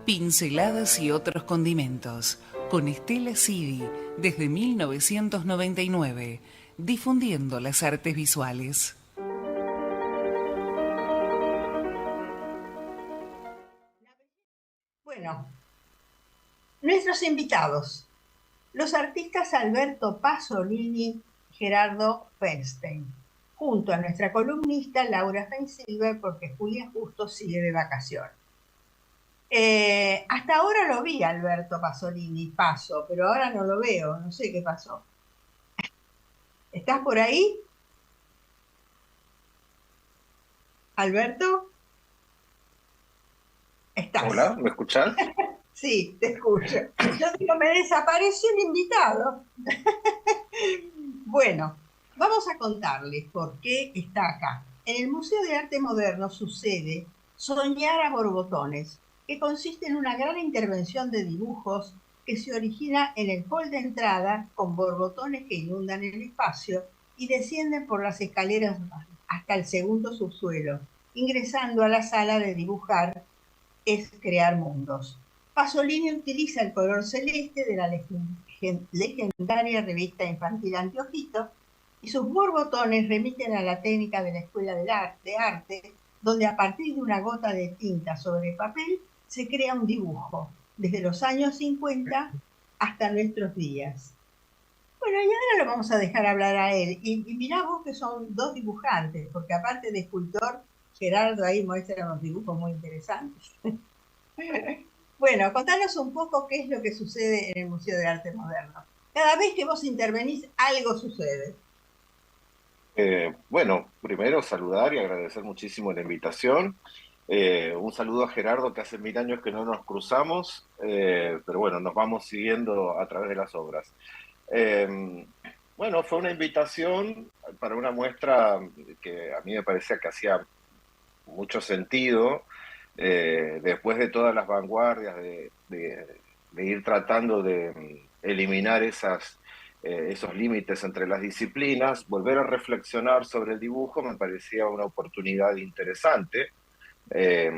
Pinceladas y otros condimentos, con Estela Sidi, desde 1999, difundiendo las artes visuales. Bueno, nuestros invitados, los artistas Alberto Pasolini y Gerardo Feinstein, junto a nuestra columnista Laura Feinsilver, porque Julia justo sigue de vacaciones. Hasta ahora lo vi a Alberto Pasolini, paso, pero ahora no lo veo, no sé qué pasó. ¿Estás por ahí, Alberto? ¿Estás? Hola, ¿me escuchás? Sí, te escucho. Yo digo, me desapareció el invitado. Bueno, vamos a contarles por qué está acá. En el Museo de Arte Moderno sucede Soñar a Borbotones, que consiste en una gran intervención de dibujos que se origina en el hall de entrada con borbotones que inundan el espacio y descienden por las escaleras hasta el segundo subsuelo, ingresando a la sala de dibujar es crear mundos. Pasolini utiliza el color celeste de la legendaria revista infantil Anteojito y sus borbotones remiten a la técnica de la Escuela de Arte, donde a partir de una gota de tinta sobre papel se crea un dibujo, desde los años 50 hasta nuestros días. Bueno, y ahora lo vamos a dejar hablar a él. Y mirá vos que son dos dibujantes, porque aparte de escultor, Gerardo ahí muestra unos dibujos muy interesantes. Bueno, contanos un poco qué es lo que sucede en el Museo de Arte Moderno. Cada vez que vos intervenís, algo sucede. Bueno, primero saludar y agradecer muchísimo la invitación. Un saludo a Gerardo, que hace 1000 años que no nos cruzamos, pero bueno, nos vamos siguiendo a través de las obras. Eh, bueno, fue una invitación para una muestra que a mí me parecía que hacía mucho sentido, después de todas las vanguardias de ir tratando de eliminar esos límites entre las disciplinas, volver a reflexionar sobre el dibujo me parecía una oportunidad interesante. Eh,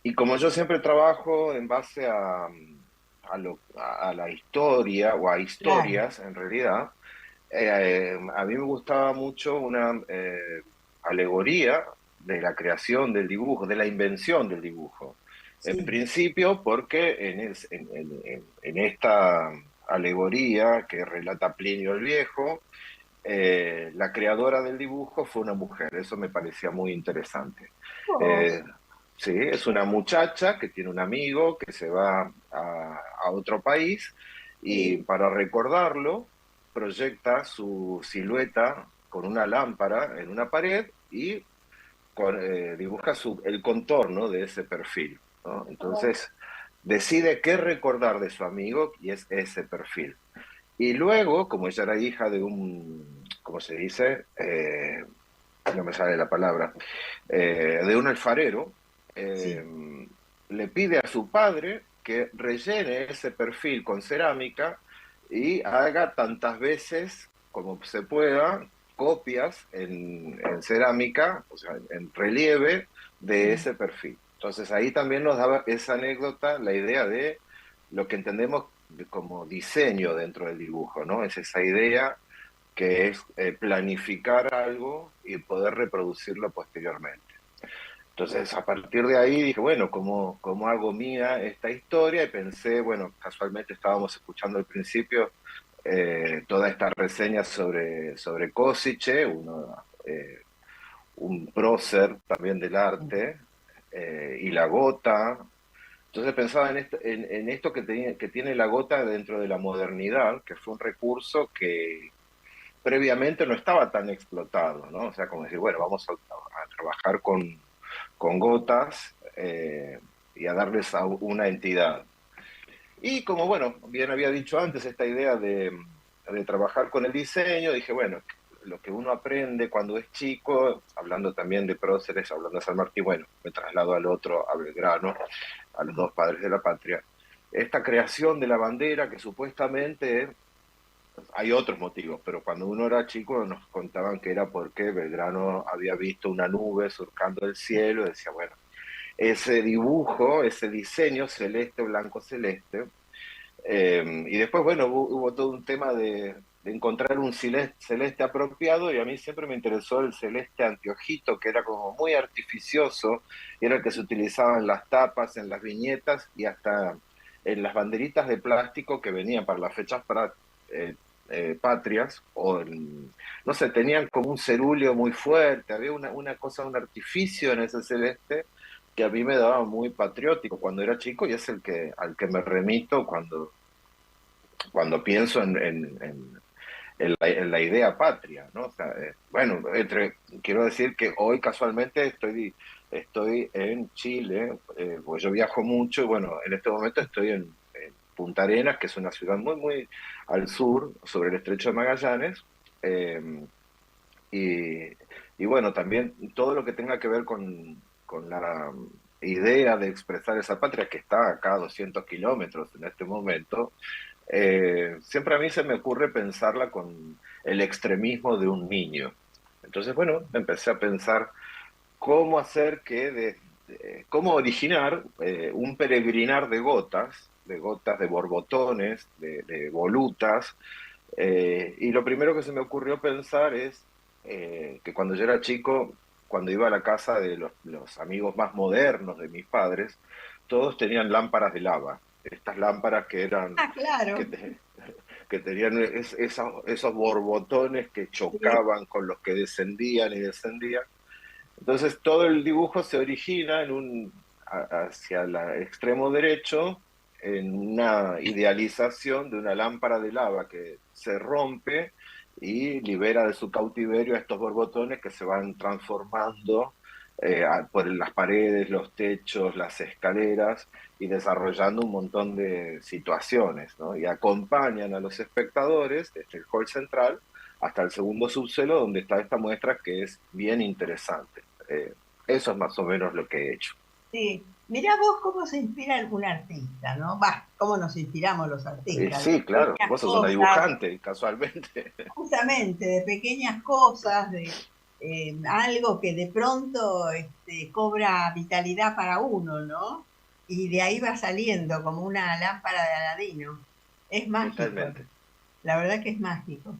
y como yo siempre trabajo en base a la historia o a Claro, historias en realidad, a mmí me gustaba mucho una alegoría de la creación del dibujo, de la invención del dibujo. En sí. principio, porque en esta alegoría que relata Plinio el Viejo, la creadora del dibujo fue una mujer. Eso me parecía muy interesante. Eh, Vos, sí, es una muchacha que tiene un amigo que se va a otro país y sí. para recordarlo proyecta su silueta con una lámpara en una pared y dibuja el contorno de ese perfil, ¿no? Oh, Entonces decide qué recordar de su amigo y es ese perfil. Y luego, como ella era hija de un, ¿cómo se dice? No me sale la palabra, de un alfarero, eh, sí. le pide a su padre que rellene ese perfil con cerámica y haga tantas veces como se pueda copias en cerámica, o sea, en relieve de Sí. ese perfil. Entonces ahí también nos daba esa anécdota, la idea de lo que entendemos como diseño dentro del dibujo, ¿no? Es esa idea que es planificar algo y poder reproducirlo posteriormente. Entonces, a partir de ahí dije, bueno, ¿cómo hago mía esta historia? Y pensé, bueno, casualmente estábamos escuchando al principio toda esta reseña sobre Kossice, un prócer también del arte, y la gota. Entonces pensaba en esto que tiene la gota dentro de la modernidad, que fue un recurso que previamente no estaba tan explotado, ¿no? O sea, como decir, bueno, vamos a trabajar con gotas y a darles a una entidad. Y como, bueno, bien había dicho antes, esta idea de trabajar con el diseño, dije, bueno, lo que uno aprende cuando es chico, hablando también de próceres, hablando de San Martín, bueno, me traslado al otro, a Belgrano, a los dos padres de la patria. Esta creación de la bandera que supuestamente hay otros motivos, pero cuando uno era chico nos contaban que era porque Belgrano había visto una nube surcando el cielo y decía, bueno, ese dibujo, ese diseño celeste, blanco, celeste. Y después, bueno, hubo todo un tema de encontrar un celeste apropiado y a mí siempre me interesó el celeste anteojito, que era como muy artificioso, y era el que se utilizaba en las tapas, en las viñetas y hasta en las banderitas de plástico que venían para las fechas eh, patrias, no sé, tenían como un cerúleo muy fuerte, había una cosa, un artificio en ese celeste que a mí me daba muy patriótico cuando era chico y es al que me remito cuando pienso en la idea patria, ¿no? O sea, bueno, quiero decir que hoy casualmente estoy en Chile, pues yo viajo mucho y bueno, en este momento estoy en Punta Arenas, que es una ciudad muy, muy al sur, sobre el Estrecho de Magallanes, eh, y, y bueno, también todo lo que tenga que ver con la idea de expresar esa patria que está acá a 200 kilómetros en este momento, siempre a mí se me ocurre pensarla con el extremismo de un niño. Entonces, bueno, empecé a pensar cómo hacer cómo originar un peregrinar de gotas, de borbotones, de volutas, y lo primero que se me ocurrió pensar es que cuando yo era chico, cuando iba a la casa de los amigos más modernos de mis padres, todos tenían lámparas de lava. Estas lámparas que eran, Ah, claro. que, que tenían esos borbotones que Sí. chocaban con los que descendían y descendían. Entonces todo el dibujo se origina hacia el extremo derecho en una idealización de una lámpara de lava que se rompe y libera de su cautiverio a estos borbotones que se van transformando por las paredes, los techos, las escaleras y desarrollando un montón de situaciones, ¿no? Y acompañan a los espectadores desde el hall central hasta el segundo subsuelo donde está esta muestra que es bien interesante. Eso es más o menos lo que he hecho. Sí, mirá vos cómo se inspira un artista, ¿no? Va, cómo nos inspiramos los artistas, de Sí, claro, pequeñas vos sos una cosas, dibujante, casualmente. justamente de pequeñas cosas, de algo que de pronto cobra vitalidad para uno, ¿no? Y de ahí va saliendo como una lámpara de Aladino. Es mágico, Totalmente. la verdad que es mágico.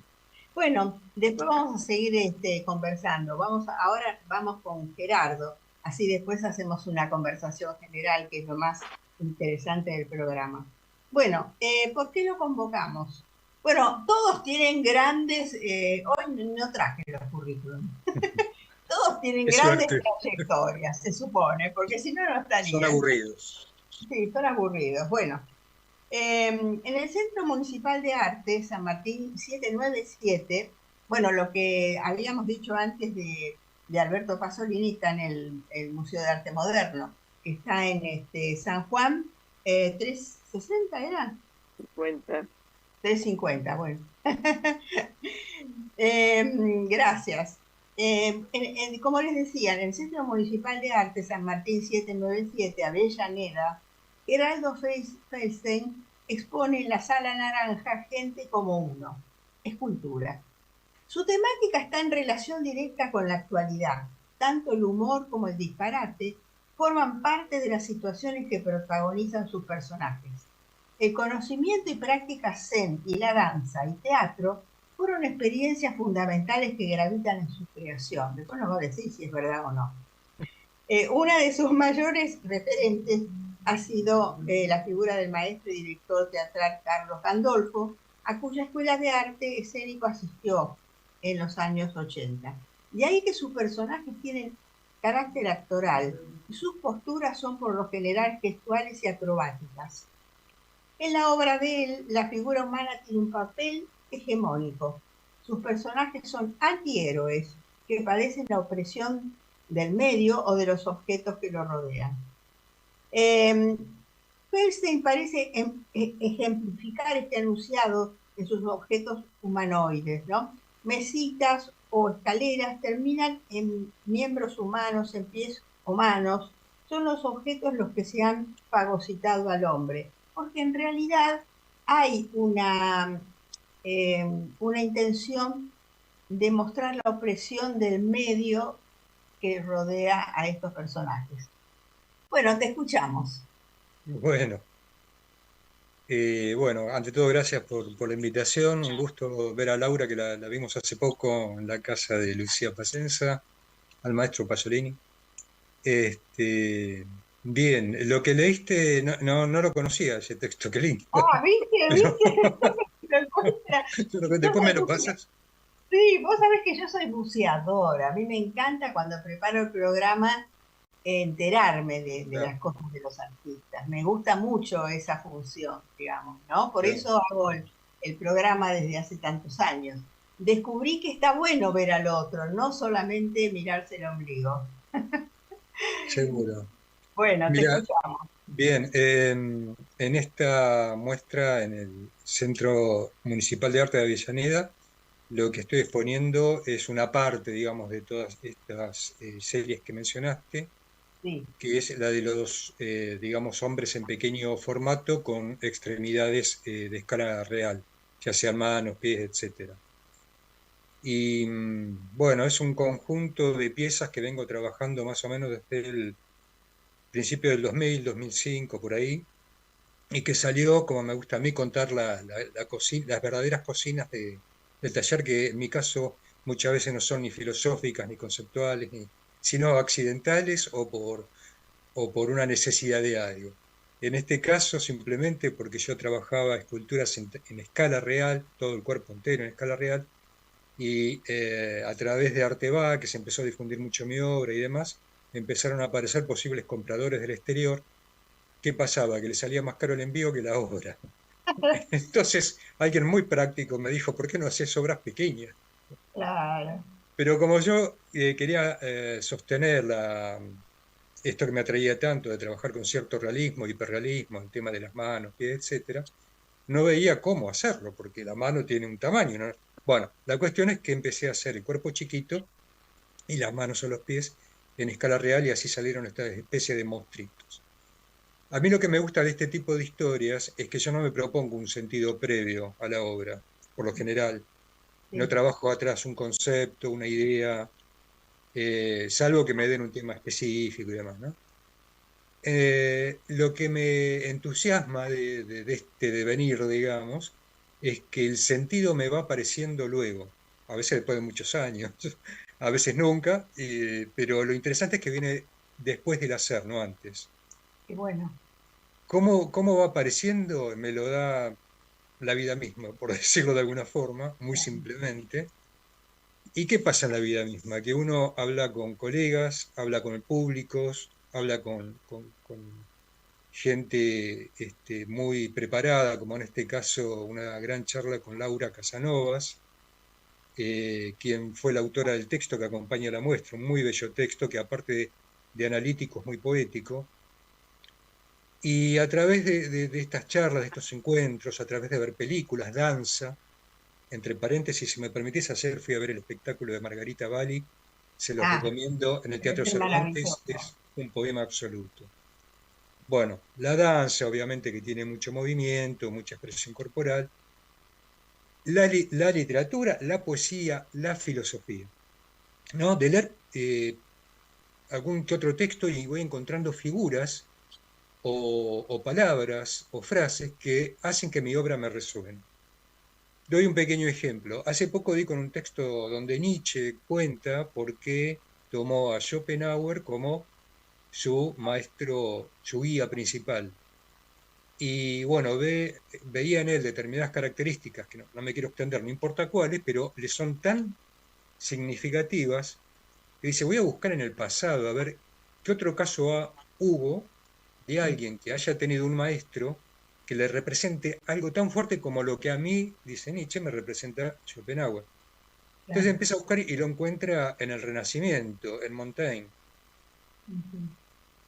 Bueno, después vamos a seguir conversando. Ahora vamos con Gerardo, así después hacemos una conversación general, que es lo más interesante del programa. Bueno, ¿por qué lo convocamos? Bueno, todos tienen grandes, hoy no traje los currículum, todos tienen Qué grandes suerte. trayectorias, se supone, porque si no, no Son estarían. aburridos. Sí, son aburridos. Bueno, en el Centro Municipal de Arte, San Martín 797, bueno, lo que habíamos dicho antes de Alberto Pasolini está en el Museo de Arte Moderno, que está en San Juan 360, ¿era? 50. 350, bueno. Eh, Gracias. Como les decía, en el Centro Municipal de Arte San Martín 797, Avellaneda, Geraldo Feldstein expone en la Sala Naranja Gente como uno, escultura. Su temática está en relación directa con la actualidad. Tanto el humor como el disparate forman parte de las situaciones que protagonizan sus personajes. El conocimiento y práctica zen y la danza y teatro fueron experiencias fundamentales que gravitan en su creación. Después nos va a decir si es verdad o no. Una de sus mayores referentes ha sido la figura del maestro y director teatral Carlos Gandolfo, a cuya escuela de arte escénico asistió en los años 80. De ahí que sus personajes tienen carácter actoral y sus posturas son por lo general gestuales y acrobáticas. En la obra de él, la figura humana tiene un papel hegemónico. Sus personajes son antihéroes que padecen la opresión del medio o de los objetos que lo rodean. Feldstein parece ejemplificar este enunciado en sus objetos humanoides, ¿no? Mesitas o escaleras terminan en miembros humanos, en pies humanos, son los objetos los que se han fagocitado al hombre, porque en realidad hay una intención de mostrar la opresión del medio que rodea a estos personajes. Bueno, te escuchamos. Bueno, bueno, ante todo, gracias por la invitación. Un gusto ver a Laura, que la vimos hace poco en la casa de Lucía Pacenza, al maestro Pasolini. Este, bien, lo que leíste no lo conocía, ese texto, qué lindo. Ah, ¿viste? Pero, ¿Viste? Lo encuentra. Yo después me soy lo pasas. sí, vos sabés que yo soy buceadora. A mí me encanta cuando preparo el programa enterarme de Claro, las cosas de los artistas. Me gusta mucho esa función, digamos, ¿no? Por claro, eso hago el programa desde hace tantos años. Descubrí que está bueno ver al otro, no solamente mirarse el ombligo. seguro. Bueno, te Mira, escuchamos. bien, en esta muestra en el Centro Municipal de Arte de Avellaneda, lo que estoy exponiendo es una parte, digamos, de todas estas series que mencionaste, Sí, que es la de los, digamos, hombres en pequeño formato con extremidades de escala real, ya sean manos, pies, etcétera. Y bueno, es un conjunto de piezas que vengo trabajando más o menos desde el principio del 2000, 2005, por ahí, y que salió, como me gusta a mí contar las verdaderas cocinas del taller, que en mi caso muchas veces no son ni filosóficas, ni conceptuales, sino accidentales o por una necesidad de algo. En este caso, simplemente porque yo trabajaba esculturas en escala real, todo el cuerpo entero en escala real, y a través de Arteba, que se empezó a difundir mucho mi obra y demás, empezaron a aparecer posibles compradores del exterior. ¿Qué pasaba? Que le salía más caro el envío que la obra. Entonces, alguien muy práctico me dijo, ¿por qué no haces obras pequeñas? claro. Pero como yo quería sostener esto que me atraía tanto de trabajar con cierto realismo, hiperrealismo, el tema de las manos, pies, etcétera, no veía cómo hacerlo, porque la mano tiene un tamaño, ¿no? Bueno, la cuestión es que empecé a hacer el cuerpo chiquito y las manos o los pies en escala real y así salieron esta especie de monstruitos. A mí lo que me gusta de este tipo de historias es que yo no me propongo un sentido previo a la obra, por lo general. No Sí. trabajo atrás un concepto, una idea, salvo que me den un tema específico y demás, ¿no? Lo que me entusiasma de este devenir, digamos, es que el sentido me va apareciendo luego, a veces después de muchos años, a veces nunca, pero lo interesante es que viene después del hacer, no antes. Qué bueno. ¿Cómo va apareciendo? Me lo da la vida misma, por decirlo de alguna forma, muy simplemente. ¿Y qué pasa en la vida misma? Que uno habla con colegas, habla con el público, habla con gente muy preparada, como en este caso una gran charla con Laura Casanovas, quien fue la autora del texto que acompaña la muestra, un muy bello texto que aparte de analítico es muy poético. Y a través de estas charlas, de estos encuentros, a través de ver películas, danza, entre paréntesis, si me permitís hacer, fui a ver el espectáculo de Margarita Bali, se los Ah, recomiendo, en el debe Teatro ser Cervantes, maravilloso. es un poema absoluto. Bueno, la danza, obviamente que tiene mucho movimiento, mucha expresión corporal, la literatura, la poesía, la filosofía, ¿no? De leer algún que otro texto y voy encontrando figuras o palabras o frases que hacen que mi obra me resuene. Doy un pequeño ejemplo. Hace poco di con un texto donde Nietzsche cuenta por qué tomó a Schopenhauer como su maestro, su guía principal. Y bueno, veía en él determinadas características, que no me quiero extender, no importa cuáles, pero le son tan significativas que dice, voy a buscar en el pasado a ver qué otro caso hubo de alguien que haya tenido un maestro que le represente algo tan fuerte como lo que a mí, dice Nietzsche, me representa Schopenhauer. Entonces Claro. empieza a buscar y lo encuentra en el Renacimiento, en Montaigne. Ujú.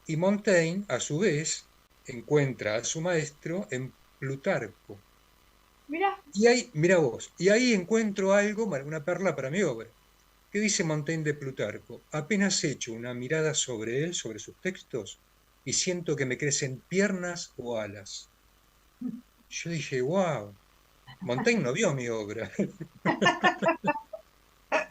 Y Montaigne, a su vez, encuentra a su maestro en Plutarco. Mira, Y ahí, mira vos, y ahí encuentro algo, una perla para mi obra. ¿Qué dice Montaigne de Plutarco? Apenas echo una mirada sobre él, sobre sus textos, y siento que me crecen piernas o alas. Yo dije, wow, Montaigne no vio mi obra,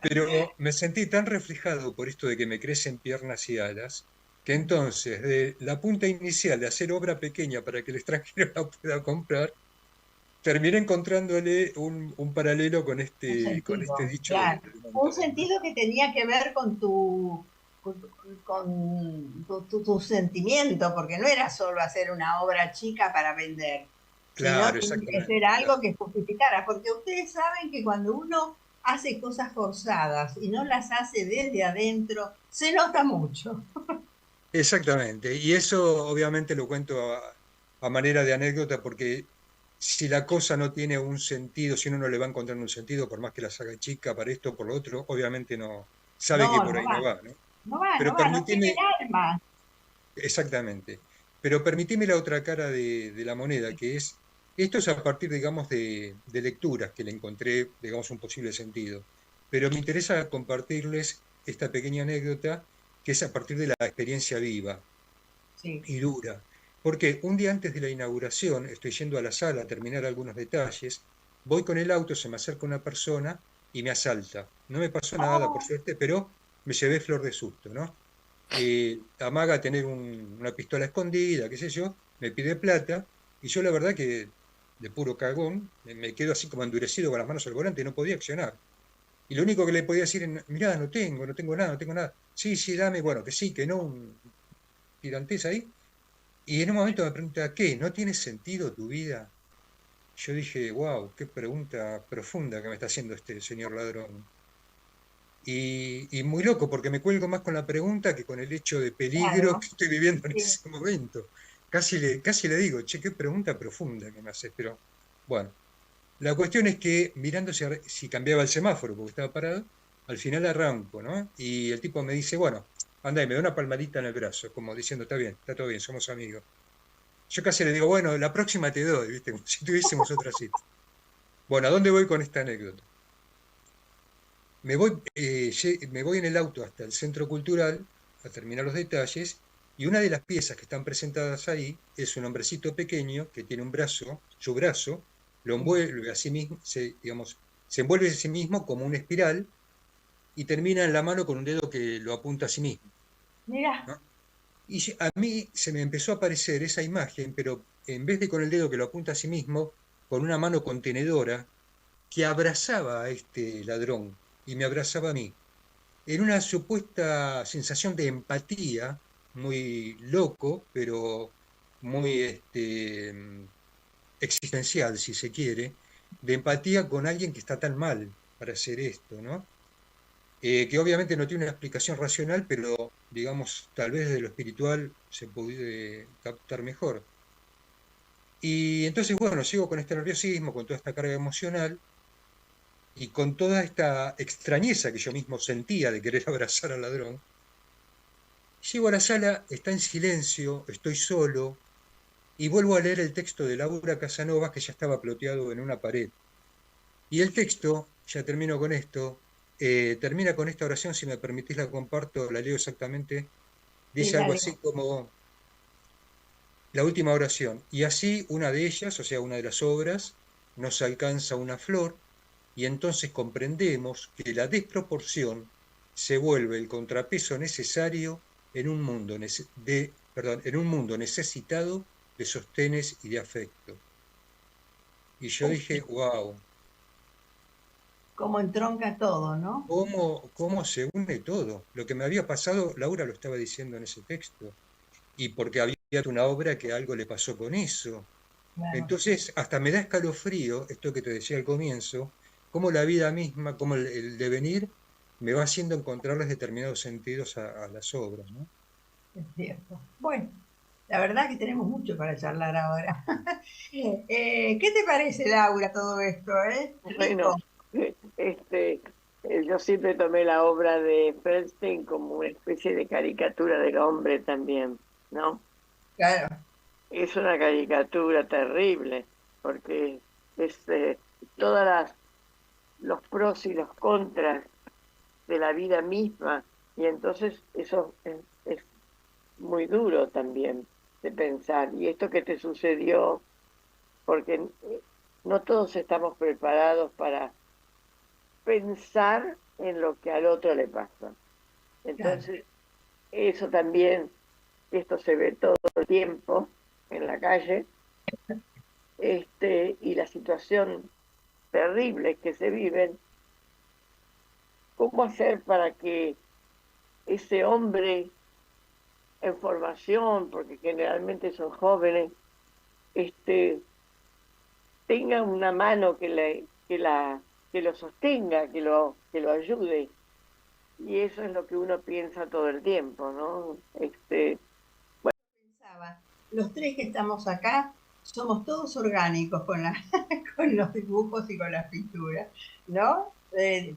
pero me sentí tan reflejado por esto de que me crecen piernas y alas, que entonces de la punta inicial de hacer obra pequeña para que el extranjero la pueda comprar, terminé encontrándole un paralelo Un con este sentido, dicho claro. del Un montón, ¿no? sentido que tenía que ver con tu sentimiento, porque no era solo hacer una obra chica para vender, sino Claro, tenía que exactamente. ser algo que justificara, porque ustedes saben que cuando uno hace cosas forzadas y no las hace desde adentro, se nota mucho. Exactamente. Y eso obviamente lo cuento a manera de anécdota porque si la cosa no tiene un sentido, si uno no le va encontrando un sentido, por más que la haga chica para esto o por lo otro, obviamente no sabe que No, por no ahí no va, va, ¿no? no va, no Pero va, no tienen permitime, alma. exactamente, pero permitime la otra cara de la moneda, que es, esto es a partir, digamos, de lecturas que le encontré, digamos, un posible sentido. Pero me interesa compartirles esta pequeña anécdota que es a partir de la experiencia viva Sí. y dura. Porque un día antes de la inauguración, estoy yendo a la sala a terminar algunos detalles, voy con el auto, se me acerca una persona y me asalta. No me pasó nada, por Oh, suerte, pero me llevé flor de susto, ¿no? Amaga tener una pistola escondida, qué sé yo, me pide plata, y yo la verdad que de puro cagón, me quedo así como endurecido con las manos al volante y no podía accionar. Y lo único que le podía decir es, mirá, no tengo nada, no tengo nada. Sí, sí, dame, bueno, que sí, que no, un tirantez ahí. Y en un momento me pregunta, ¿qué? ¿No tiene sentido tu vida? Yo dije, wow, qué pregunta profunda que me está haciendo este señor ladrón. Y muy loco, porque me cuelgo más con la pregunta que con el hecho de peligro que claro. estoy viviendo en Sí. ese momento. Casi le digo, che, qué pregunta profunda que me haces. Pero bueno, la cuestión es que mirando si cambiaba el semáforo, porque estaba parado, al final arranco, ¿no? Y el tipo me dice, bueno, anda y me da una palmadita en el brazo, como diciendo, está bien, está todo bien, somos amigos. Yo casi le digo, bueno, la próxima te doy, ¿viste? Como si tuviésemos otra cita. Bueno, ¿a dónde voy con esta anécdota? Me voy en el auto hasta el centro cultural a terminar los detalles y una de las piezas que están presentadas ahí es un hombrecito pequeño que tiene un brazo, su brazo, lo Sí. envuelve a sí mismo, digamos, se envuelve a sí mismo como una espiral y termina en la mano con un dedo que lo apunta a sí mismo, Mira, ¿no? Y a mí se me empezó a aparecer esa imagen, pero en vez de con el dedo que lo apunta a sí mismo, con una mano contenedora que abrazaba a este ladrón y me abrazaba a mí, en una supuesta sensación de empatía, muy loco, pero muy existencial, si se quiere, de empatía con alguien que está tan mal para hacer esto, ¿no? Que obviamente no tiene una explicación racional, pero digamos, tal vez desde lo espiritual se puede captar mejor. Y entonces, bueno, sigo con este nerviosismo, con toda esta carga emocional y con toda esta extrañeza que yo mismo sentía de querer abrazar al ladrón. Llego a la sala, está en silencio, estoy solo, y vuelvo a leer el texto de Laura Casanovas que ya estaba ploteado en una pared. Y el texto, ya termino con esto, termina con esta oración, si me permitís la comparto, la leo exactamente, sí, dice algo dale. así como la última oración, y así una de ellas, o sea, una de las obras, nos alcanza una flor, y entonces comprendemos que la desproporción se vuelve el contrapeso necesario en un mundo, en un mundo necesitado de sostenes y de afecto. Y yo dije, wow, Como entronca todo, ¿no? cómo se une todo? Lo que me había pasado, Laura lo estaba diciendo en ese texto, y porque había una obra que algo le pasó con eso. Claro. Entonces, hasta me da escalofrío, esto que te decía al comienzo, cómo la vida misma, cómo el devenir me va haciendo encontrarles determinados sentidos a las obras, ¿no? Es cierto. Bueno, la verdad que tenemos mucho para charlar ahora. ¿Qué te parece, Laura, todo esto, eh? Bueno, Rico. este, yo siempre tomé la obra de Feldstein como una especie de caricatura del hombre también, ¿no? Claro, Es una caricatura terrible, porque es todas los pros y los contras de la vida misma, y entonces eso es muy duro también de pensar. Y esto que te sucedió, porque no todos estamos preparados para pensar en lo que al otro le pasa. claro. Entonces, eso también esto se ve todo el tiempo en la calle, y la situación terrible que se viven, ¿cómo hacer para que ese hombre en formación, porque generalmente son jóvenes, tenga una mano que lo sostenga, que lo ayude? Y eso es lo que uno piensa todo el tiempo, ¿no? Pensaba, los tres que estamos acá somos todos orgánicos con, con los dibujos y con las pinturas, ¿no?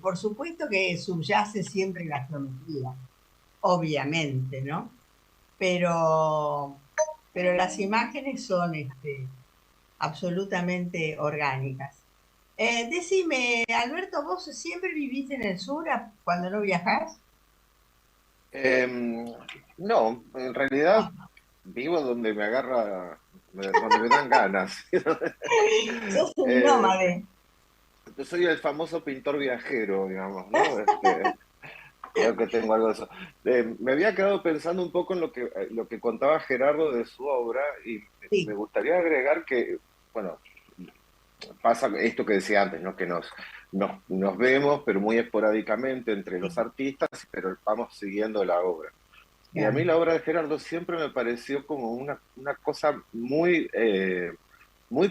Por supuesto que subyace siempre la geometría, obviamente, ¿no? Pero, pero las imágenes son absolutamente orgánicas. Decime, Alberto, ¿vos siempre viviste en el sur cuando no viajás? Em, no, en realidad vivo donde me agarra, donde me dan ganas. Sos un Eh, nómade. yo soy el famoso pintor viajero, digamos, ¿no? Creo que tengo algo de eso. Me había quedado pensando un poco en lo que contaba Gerardo de su obra y me Sí, gustaría agregar que, bueno, pasa esto que decía antes, ¿no? Que nos vemos, pero muy esporádicamente entre los sí, artistas, pero vamos siguiendo la obra. Y a claro. mí la obra de Gerardo siempre me pareció como una cosa muy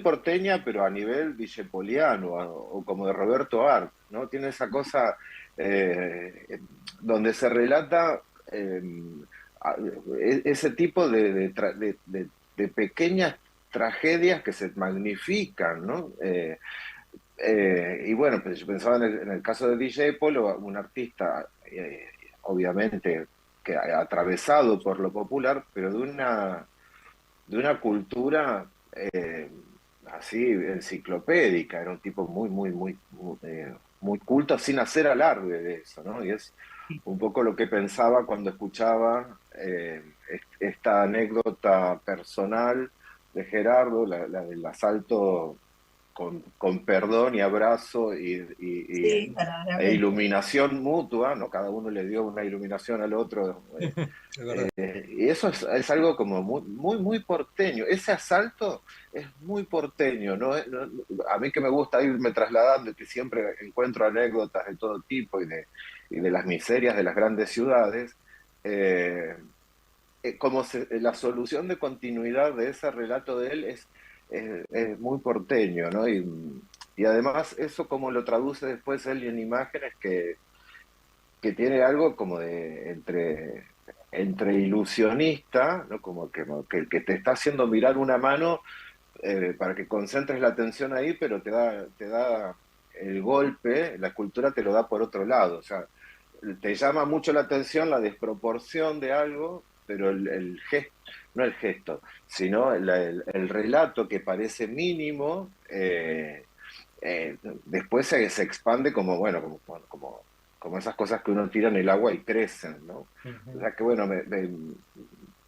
porteña, pero a nivel discepoliano, o como de Roberto Art, ¿no? Tiene esa cosa eh, donde se relata a- ese tipo de pequeñas tragedias que se magnifican, ¿no? Y bueno, pues yo pensaba en el caso de DJ Polo, un artista, obviamente, que ha atravesado por lo popular, pero de una cultura así enciclopédica. Era un tipo muy culto, sin hacer alarde de eso, ¿no? Y es un poco lo que pensaba cuando escuchaba esta anécdota personal de Gerardo, la del asalto con perdón y abrazo Sí, para la e vez. iluminación mutua, ¿no? Cada uno le dio una iluminación al otro. Es verdad. Y eso es algo como muy porteño. Ese asalto es muy porteño, ¿no? A mí que me gusta irme trasladando, que siempre encuentro anécdotas de todo tipo y de las miserias de las grandes ciudades, eh, la solución de continuidad de ese relato de él es muy porteño, ¿no? Y además eso como lo traduce después él en imágenes que tiene algo como de entre ilusionista, ¿no? Como que el que te está haciendo mirar una mano para que concentres la atención ahí, pero te da el golpe, la escultura te lo da por otro lado. O sea, te llama mucho la atención la desproporción de algo, pero el gesto, no el gesto, sino el relato que parece mínimo, después se expande como, bueno, como esas cosas que uno tira en el agua y crecen, ¿no? O Ujú. sea que, bueno,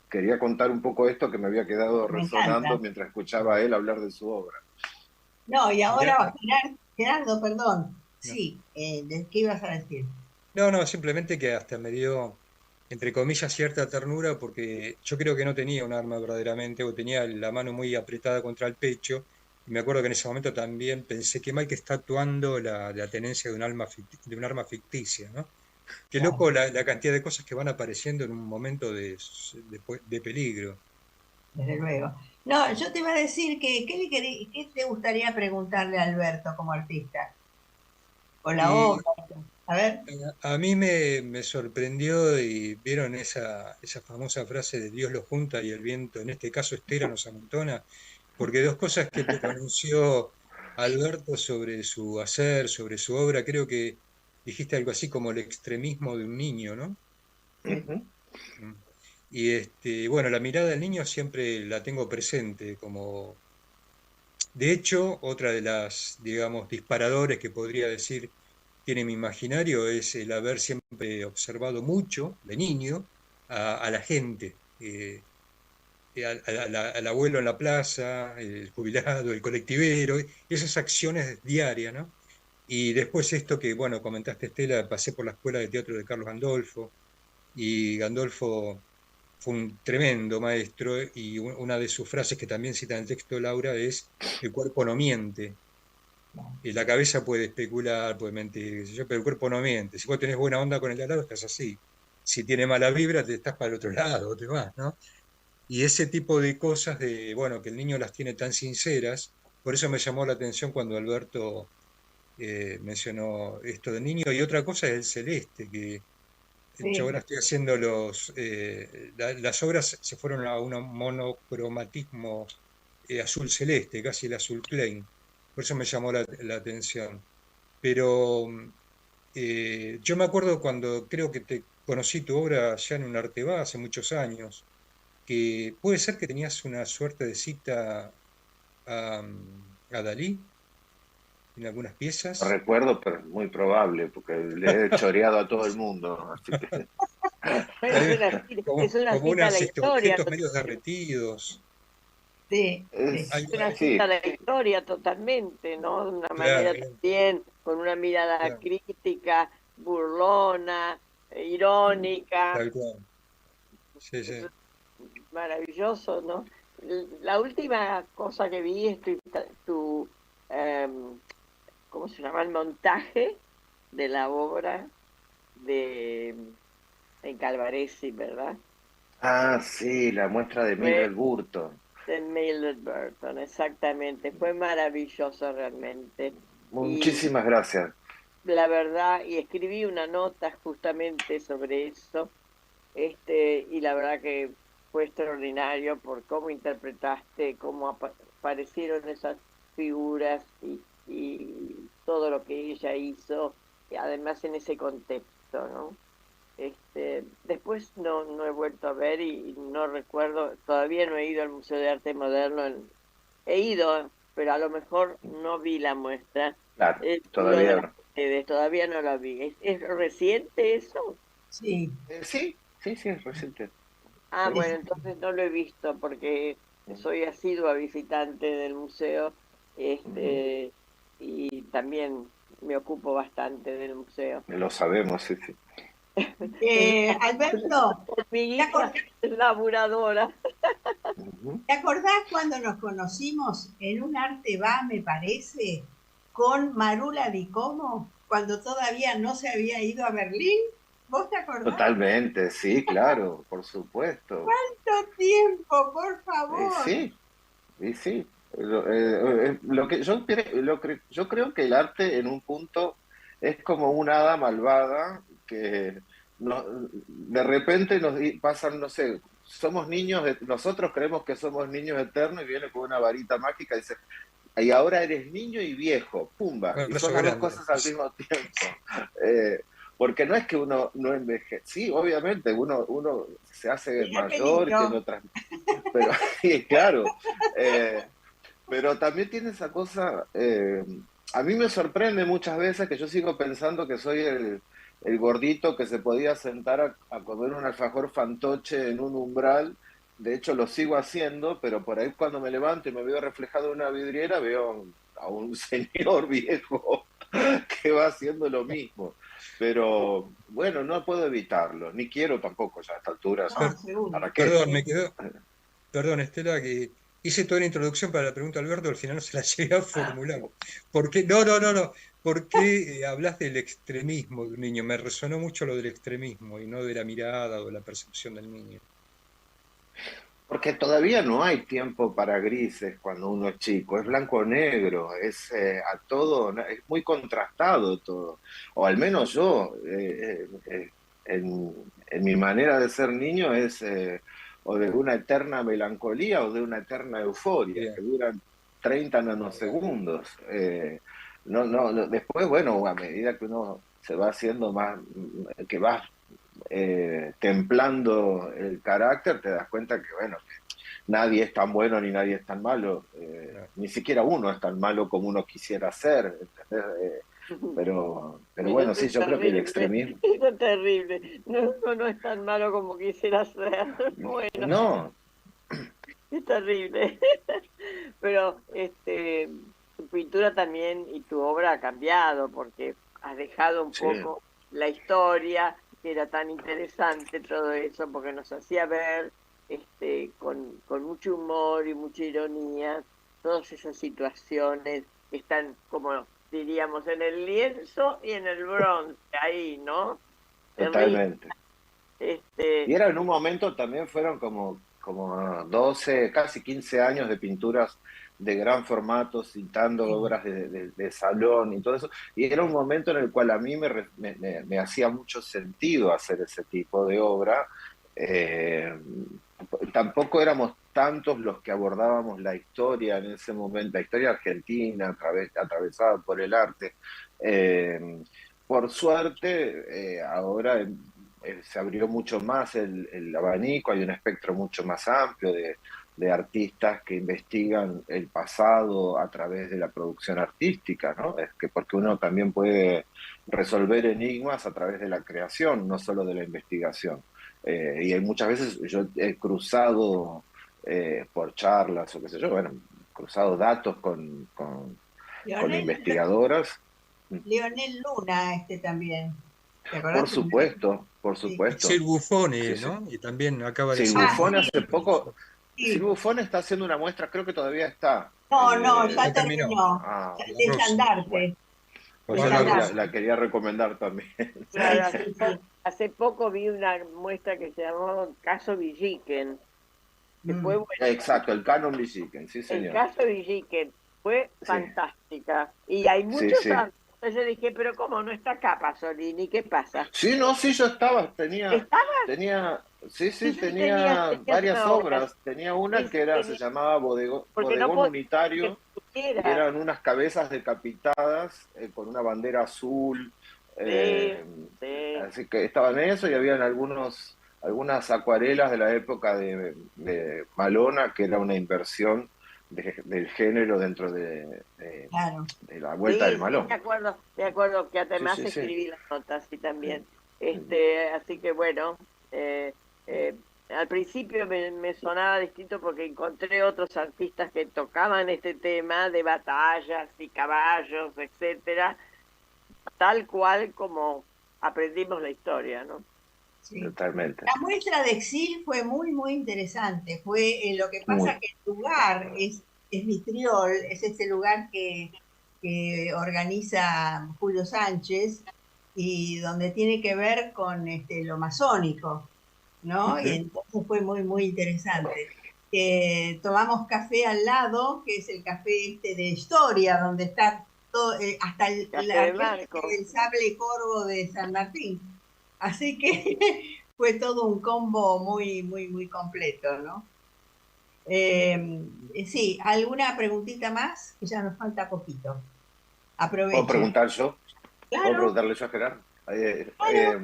quería contar un poco esto que me había quedado Me encanta. resonando mientras escuchaba a él hablar de su obra. No, y Mirá, ahora, Gerardo, perdón. no, Sí, ¿qué ibas a decir? no, simplemente que hasta me dio, entre comillas, cierta ternura porque yo creo que no tenía un arma verdaderamente o tenía la mano muy apretada contra el pecho. Y me acuerdo que en ese momento también pensé qué mal que está actuando la tenencia de de un arma ficticia, ¿no? Qué Claro, loco la cantidad de cosas que van apareciendo en un momento de peligro. desde luego. No, yo te iba a decir que, ¿qué te gustaría preguntarle a Alberto como artista? O la Y obra. A ver. a mí me sorprendió y vieron esa famosa frase de Dios lo junta y el viento, en este caso Estela nos amontona, porque dos cosas que pronunció Alberto sobre su hacer, sobre su obra, creo que dijiste algo así como el extremismo de un niño, ¿no? Sí. Ujú. Mm. Y bueno, la mirada del niño siempre la tengo presente, como de hecho, otra de las, digamos, disparadores que podría decir tiene mi imaginario es el haber siempre observado mucho de niño a la gente, al abuelo en la plaza, el jubilado, el colectivero, esas acciones diarias, ¿no? Y después esto que, bueno, comentaste Estela, pasé por la escuela de teatro de Carlos Gandolfo y Gandolfo fue un tremendo maestro y una de sus frases que también cita en el texto Laura es: el cuerpo no miente. Y la cabeza puede especular, puede mentir, qué sé yo, pero el cuerpo no miente. Si vos tenés buena onda con el de al lado, estás así. Si tiene mala vibra, te estás para el otro lado, te vas, ¿no? Y ese tipo de cosas de, bueno, que el niño las tiene tan sinceras, por eso me llamó la atención cuando Alberto mencionó esto del niño. Y otra cosa es el celeste, que yo Sí. ahora estoy haciendo las obras se fueron a un monocromatismo azul celeste, casi el azul Klein. Por eso me llamó la atención. Pero yo me acuerdo cuando creo que te conocí tu obra ya en un Arteba hace muchos años, que puede ser que tenías una suerte de cita a Dalí en algunas No piezas. recuerdo, pero es muy probable, porque le he choreado a todo el mundo. Así que, Pero es una Como cita a unos la historia, objetos medios derretidos. Sí, sí. es, Hay- es una hay- cita sí, a la historia totalmente, ¿no? De una claro, manera también, con una mirada claro, crítica, burlona, irónica. tal cual. Sí, sí. Eso es maravilloso, ¿no? La última cosa que vi es em, ¿cómo se llama? El montaje de la obra de en Calvaresi, ¿verdad? ah, sí, la muestra de Fue Mildred Burton. de Mildred Burton, exactamente. Fue maravilloso realmente. Y Muchísimas gracias. la verdad, y escribí una nota justamente sobre eso, y la verdad que fue extraordinario por cómo interpretaste, cómo aparecieron esas figuras y todo lo que ella hizo, y además en ese contexto, ¿no? Después no he vuelto a ver y no recuerdo, todavía no he ido al Museo de Arte Moderno, he ido, pero a lo mejor no vi la muestra. Claro, Lo de todavía las no. redes, todavía no la vi. ¿Es reciente eso? Sí, Sí, sí, sí, es reciente. Ah, Sí. bueno, es- entonces no lo he visto porque soy asidua visitante del museo, Ujú. y también me ocupo bastante del museo. Lo sabemos, sí, sí. Es una Alberto, ¿te hormiguita acordás, laburadora. Ujú. te acordás cuando nos conocimos en un Arte Va, me parece, con Marula Di Como, cuando todavía no se había ido a Berlín? ¿Vos te acordás? Totalmente, sí, claro, por supuesto. ¿Cuánto tiempo, por favor? Sí, y sí. Lo que yo creo que el arte en un punto es como una hada malvada que de repente pasan, no sé, somos niños, nosotros creemos que somos niños eternos y viene con una varita mágica y dice, y ahora eres niño y viejo, pumba, y Ahora son sos las dos grande. cosas al mismo tiempo. Eh, Porque no es que uno no envejece, sí, obviamente uno se hace Tiene mayor, tiene peligro. otras, pero sí, claro, eh, pero también tiene esa cosa, a mí me sorprende muchas veces que yo sigo pensando que soy el gordito que se podía sentar a comer un alfajor fantoche en un umbral. De hecho, lo sigo haciendo, pero por ahí cuando me levanto y me veo reflejado en una vidriera, veo a un señor viejo que va haciendo lo mismo. Pero bueno, no puedo evitarlo, ni quiero tampoco ya a esta altura. No, Per- seguro. ¿Para qué? Perdón, me quedó, perdón, Estela, que hice toda la introducción para la pregunta de Alberto, al final no se la llegué a formular. ¿Por qué? No, no, no, no. ¿Por qué hablas del extremismo de un niño? Me resonó mucho lo del extremismo y no de la mirada o la percepción del niño. Porque todavía no hay tiempo para grises cuando uno es chico, es blanco o negro, es a todo, es muy contrastado todo. O al menos yo, en mi manera de ser niño, es o de una eterna melancolía o de una eterna euforia, Bien, que duran 30 bien. nanosegundos. Después, bueno, a medida que uno se va haciendo más, que va templando el carácter, te das cuenta que, bueno, nadie es tan bueno ni nadie es tan malo, Claro. ni siquiera uno es tan malo como uno quisiera ser, ¿entendés? Pero bueno, Eso sí, es yo creo que el terrible, extremismo, eso es terrible. No, uno no es tan malo como quisiera ser. Bueno, no, es terrible. Pero tu pintura también y tu obra ha cambiado porque has dejado un sí, poco la historia, que era tan interesante todo eso, porque nos hacía ver con mucho humor y mucha ironía todas esas situaciones que están, como diríamos, en el lienzo y en el bronce, ahí, ¿no? Totalmente. Este, Y era en un momento también fueron como 12 casi 15 años de pinturas de gran formato, citando Sí. obras de salón y todo eso. Y era un momento en el cual a mí me hacía mucho sentido hacer ese tipo de obra. Eh, Tampoco éramos tantos los que abordábamos la historia en ese momento, la historia argentina, atravesada por el arte. Eh, por suerte, ahora se abrió mucho más el abanico, hay un espectro mucho más amplio de artistas que investigan el pasado a través de la producción artística, ¿no? Es que porque uno también puede resolver enigmas a través de la creación, no solo de la investigación. Y hay muchas veces yo he cruzado por charlas o qué sé yo, bueno, cruzado datos con Leonel, investigadoras. Leonel Luna, también. ¿Te Por acordás? supuesto, por Sí. supuesto. Sir Sí, Buffoni, sí. ¿no? Y también acaba de Silvio salir Ah, una Buffon sí, hace poco, Silvio sí. Buffon está haciendo una muestra, creo que todavía está. No, no, ya ya terminó, terminó. Ah, la De próxima. bueno, estandarte. pues De yo Juan la estandarte. la quería recomendar también. Sí, claro, sí, sí. hace poco vi una muestra que se llamó Caso Villiquen, que fue Mm. buenísima. Exacto, el Canon Villiquen, sí El señor. caso Villiquen fue Sí, fantástica. Y hay sí, muchos sí. años. Entonces yo dije, pero ¿cómo no está acá Pasolini? ¿Qué pasa? Sí, no, sí, yo estaba, ¿Estabas? sí, Sí, sí, sí, tenía tenías varias una obra. obras. Tenía una Sí, que sí, era, se tenía. llamaba Porque no Bodegón podía que no Unitario, y estuviera. eran unas cabezas decapitadas con una bandera azul. Sí, eh, sí. Así que estaban en eso y habían algunas acuarelas de la época de Malona, que era una inversión del género dentro Claro. de la vuelta del Sí, sí, Malón. me acuerdo que Sí, además sí, sí. escribí las notas y también. Sí. Así que bueno, eh, eh, al principio me sonaba distinto porque encontré otros artistas que tocaban este tema de batallas y caballos, etcétera, tal cual como aprendimos la historia, ¿no? Sí. Totalmente. La muestra de Exil fue muy, muy interesante. Fue lo que pasa Muy. que el lugar es Vitriol, es este lugar que organiza Julio Sánchez y donde tiene que ver con lo masónico, ¿no? Y Ujú. entonces fue muy, muy interesante. Tomamos café al lado, que es el café de historia, donde está todo, hasta Café la de réplica Marco. del sable corvo de San Martín. Así que fue todo un combo muy, muy, muy completo, ¿no? Sí, ¿alguna preguntita más? Que ya nos falta poquito. ¿Puedo Aproveche. preguntar yo? ¿Puedo Claro, preguntarle yo a Gerardo? claro.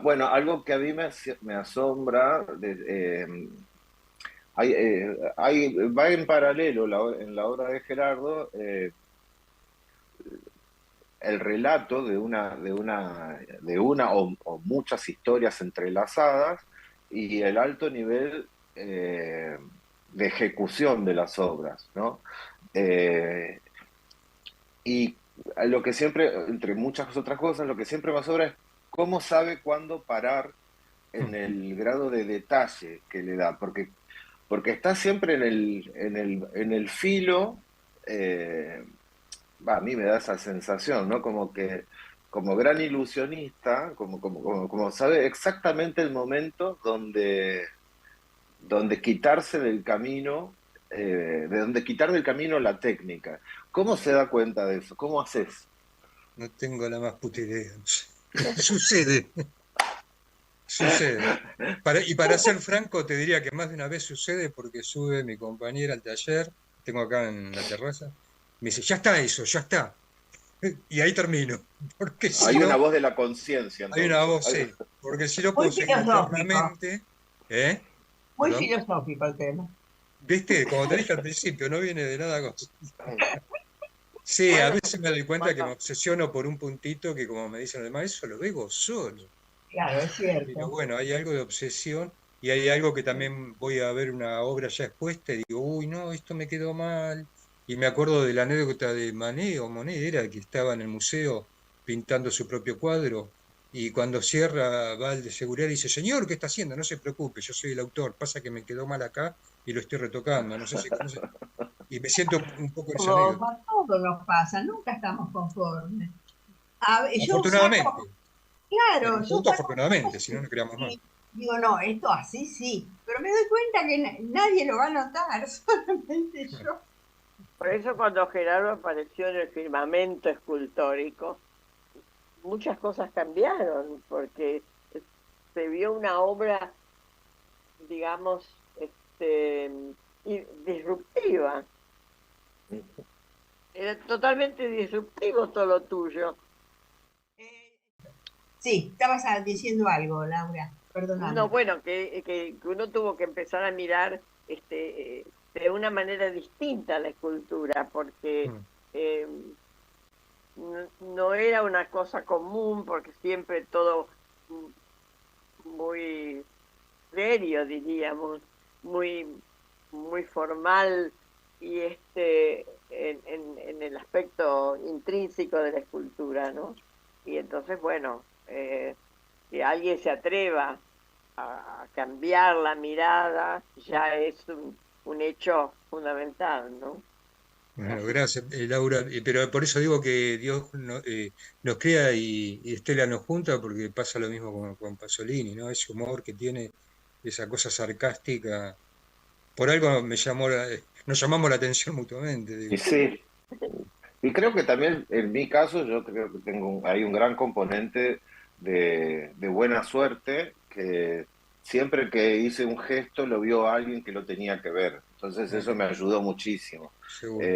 Bueno, algo que a mí me asombra, va en paralelo en la obra de Gerardo, el relato de una o muchas historias entrelazadas y el alto nivel de ejecución de las obras, ¿no? Eh, y lo que siempre, entre muchas otras cosas, lo que siempre me asombra es cómo sabe cuándo parar en el grado de detalle que le da, porque está siempre en el filo. A mí me da esa sensación, ¿no? Como gran ilusionista, como sabe exactamente el momento donde quitarse del camino, de donde quitar del camino la técnica. ¿Cómo se da cuenta de eso? ¿Cómo haces? No tengo la más puta idea. Sucede, sucede. Y para ser franco, te diría que más de una vez sucede porque sube mi compañera al taller, tengo acá en la terraza, me dice, ya está eso, ya está. Y ahí termino, porque si Hay una no, voz de la conciencia, hay una entonces. voz, sí, porque si no puedo Muy seguir filosófico, eternamente, ¿eh? muy ¿Perdón? filosófico el tema. ¿Viste? Como te dije al principio, no viene de nada cosa. Sí, a Bueno, veces me doy cuenta que me bueno, obsesiono por un puntito que, como me dicen los demás, eso lo veo solo. Claro, es Pero cierto. bueno, hay algo de obsesión y hay algo que también voy a ver una obra ya expuesta y digo, uy, no, esto me quedó mal. Y me acuerdo de la anécdota de Manet o Monet, era que estaba en el museo pintando su propio cuadro y cuando cierra va el de seguridad y dice, señor, ¿qué está haciendo? No se preocupe, yo soy el autor, pasa que me quedó mal acá y lo estoy retocando, no sé si conoce. Y me siento un poco en esa anécdota. A todos nos pasa, nunca estamos conformes. Yo Afortunadamente, saco, en claro, un yo punto saco afortunadamente, cosas si no, no creamos más. y digo, no, esto así sí, pero me doy cuenta que nadie lo va a notar, solamente yo. Por eso cuando Gerardo apareció en el firmamento escultórico, muchas cosas cambiaron, porque se vio una obra, digamos, disruptiva. Era totalmente disruptivo todo lo tuyo. Sí, estabas diciendo algo, Laura, No, perdóname. bueno, que uno tuvo que empezar a mirar de una manera distinta la escultura, porque Mm. eh, no era una cosa común, porque siempre todo muy serio, diríamos, muy, muy formal y en el aspecto intrínseco de la escultura, ¿no? Y entonces, bueno, que alguien se atreva a cambiar la mirada ya es un hecho fundamental, ¿no? Bueno, Así. gracias, Laura. Pero por eso digo que Dios nos crea y Estela nos junta, porque pasa lo mismo con Pasolini, ¿no? Ese humor que tiene, esa cosa sarcástica. Por algo nos llamamos la atención mutuamente, Y digo. sí, y creo que también en mi caso yo creo que hay un gran componente de buena suerte, que siempre que hice un gesto lo vio alguien que lo tenía que ver. Entonces Ah, eso me ayudó muchísimo. seguro.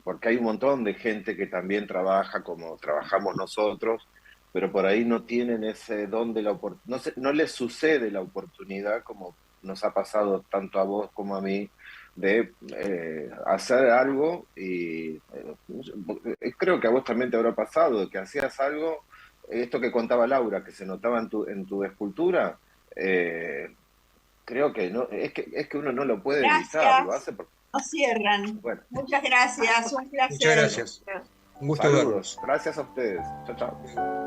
Porque hay un montón de gente que también trabaja como trabajamos nosotros, pero por ahí no tienen ese don de la oportunidad, no les sucede la oportunidad como nos ha pasado tanto a vos como a mí de hacer algo y creo que a vos también te habrá pasado, que hacías algo, esto que contaba Laura, que se notaba en tu escultura, eh, creo que no, es que uno no lo puede evitar, lo Gracias, hace porque, nos cierran. bueno, Muchas gracias, un Muchas placer. bueno, gracias. Un gusto saludos, verlos. gracias a ustedes, chao, chao.